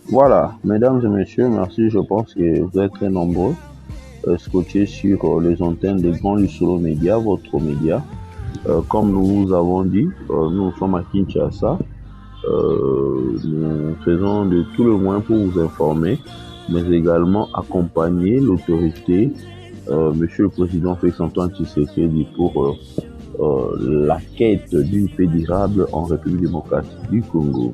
Voilà, mesdames et messieurs, merci. Je pense que vous êtes très nombreux scotchés sur les antennes des grands Lucero Média, votre média. Comme nous vous avons dit, nous sommes à Kinshasa. Nous faisons de tout le moins pour vous informer, mais également accompagner l'autorité, Monsieur le Président Félix-Antoine Tshisekedi, pour la quête d'une paix durable en République démocratique du Congo.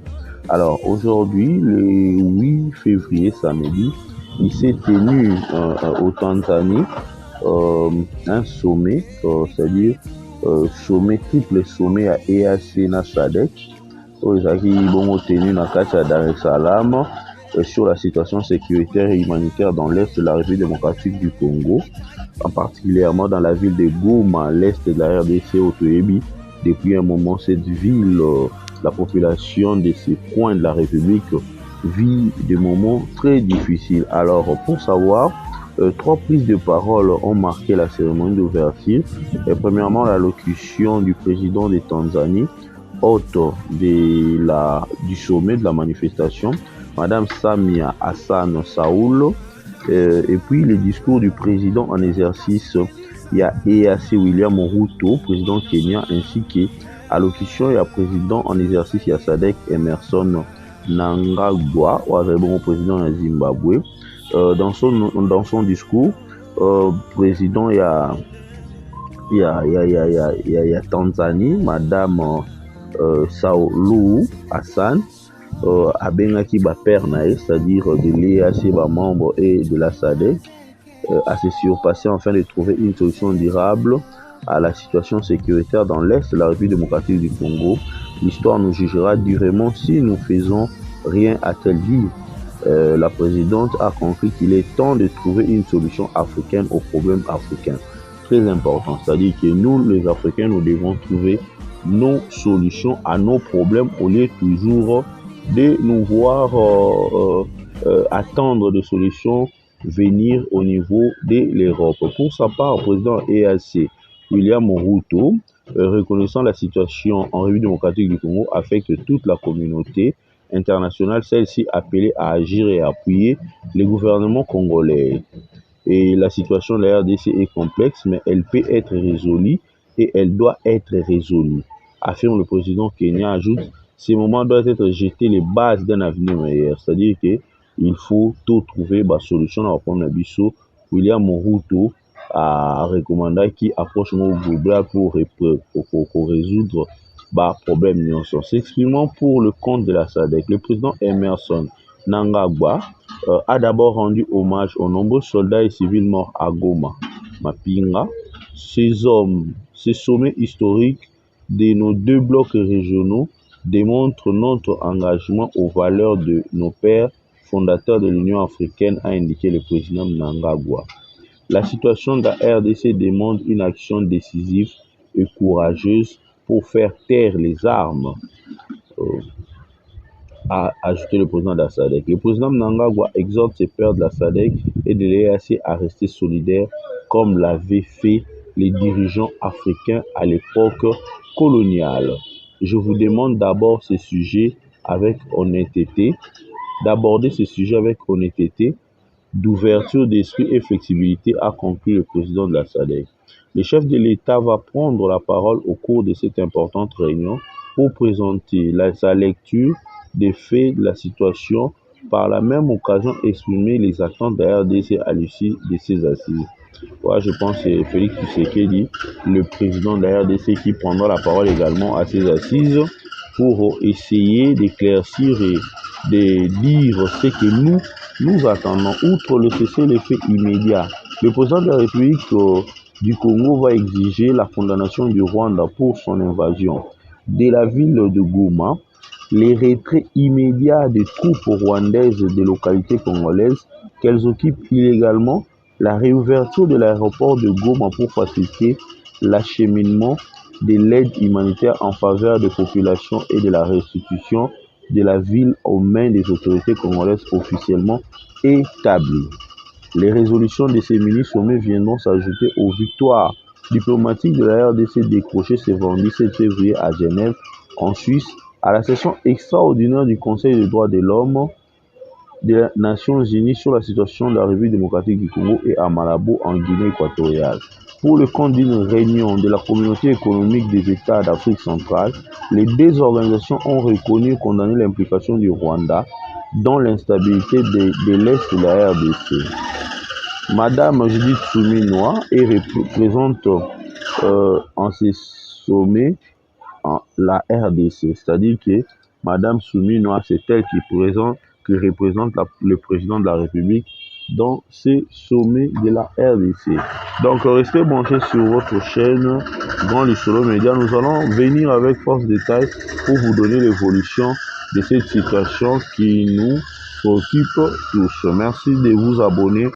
Alors aujourd'hui, le 8 février, samedi, il s'est tenu au Tanzanie un sommet, c'est-à-dire sommet, triple sommet à EAC na SADC, ezalaki bongo tenu na kati ya Dar es Salaam sur la situation sécuritaire et humanitaire dans l'est de la République démocratique du Congo, en particulièrement dans la ville de Goma, l'est de la RDC au Toyebi. Depuis un moment, cette ville, la population de ces coins de la République vit des moments très difficiles. Alors, pour savoir, trois prises de parole ont marqué la cérémonie d'ouverture. Premièrement, l'allocution du président de Tanzanie, hôte du sommet de la manifestation, Madame Samia Hassan Saoul, et puis le discours du président en exercice, il y a EAC William Ruto, président kenyan, ainsi que allocution, il y a président en exercice, il y a Sadek Emerson Nangagwa, bon président de Zimbabwe. Dans son discours, président, il y a Tanzanie, Madame Saoulou Hassan, abengaki père nae, c'est-à-dire de l'EAC, membre et de la SADC, à se surpasser afin de trouver une solution durable à la situation sécuritaire dans l'Est de la République démocratique du Congo. L'histoire nous jugera durement si nous faisons rien, a-t-elle dit. La présidente a compris qu'il est temps de trouver une solution africaine aux problèmes africains. Très important, c'est-à-dire que nous, les Africains, nous devons trouver nos solutions à nos problèmes au lieu toujours de nous voir attendre des solutions venir au niveau de l'Europe. Pour sa part, le président EAC, William Ruto, reconnaissant la situation en République démocratique du Congo affecte toute la communauté internationale, celle-ci appelée à agir et à appuyer les gouvernements congolais. Et la situation de la RDC est complexe, mais elle peut être résolue et elle doit être résolue, affirme le président kenyan. Ajoute, ces moments doivent être jetés les bases d'un avenir meilleur. C'est-à-dire qu'il faut tout trouver la solution à prendre biso. William Ruto a recommandé qui approche mon global pour résoudre les problèmes. S'exprimant pour le compte de la SADC, le président Emerson Nangagwa a d'abord rendu hommage aux nombreux soldats et civils morts à Goma, Mapinga. Ces hommes, ces sommets historiques de nos deux blocs régionaux démontrent notre engagement aux valeurs de nos pères fondateurs de l'Union africaine, a indiqué le président Mnangagwa. La situation de la RDC demande une action décisive et courageuse pour faire taire les armes, a ajouté le président de la SADC. Le président Mnangagwa exhorte ses pairs de la SADC et de l'EAC à rester solidaires comme l'avaient fait les dirigeants africains à l'époque coloniale. Je vous demande d'abord ces sujets avec honnêteté, d'aborder ces sujets avec honnêteté, d'ouverture d'esprit et flexibilité, a conclu le président de la SADC. Le chef de l'État va prendre la parole au cours de cette importante réunion pour présenter sa lecture des faits de la situation, par la même occasion exprimer les attentes de la RDC à l'issue de ces assises. Ouais, je pense que c'est Félix Tshisekedi, le président de la RDC, qui prendra la parole également à ces assises pour essayer d'éclaircir et de dire ce que nous attendons. Outre le cessez-le-feu immédiat, le président de la République du Congo va exiger la condamnation du Rwanda pour son invasion de la ville de Goma, les retraits immédiats des troupes rwandaises des localités congolaises qu'elles occupent illégalement, la réouverture de l'aéroport de Goma pour faciliter l'acheminement de l'aide humanitaire en faveur des populations et de la restitution de la ville aux mains des autorités congolaises officiellement établies. Les résolutions de ces mini-sommets viendront s'ajouter aux victoires diplomatiques de la RDC décrochées ce vendredi 7 février à Genève, en Suisse, à la session extraordinaire du Conseil des droits de l'homme des Nations Unies sur la situation de la République démocratique du Congo et à Malabo en Guinée équatoriale. Pour le compte d'une réunion de la Communauté économique des États d'Afrique centrale, les deux organisations ont reconnu et condamné l'implication du Rwanda dans l'instabilité de l'Est de la RDC. Madame Judith Suminwa représente en ces sommets la RDC, c'est-à-dire que Madame Suminwa, c'est elle qui représente le président de la République dans ces sommets de la RDC. Donc restez branchés sur votre chaîne Grand Lisolo Média. Nous allons venir avec force détail pour vous donner l'évolution de cette situation qui nous occupe tous. Merci de vous abonner.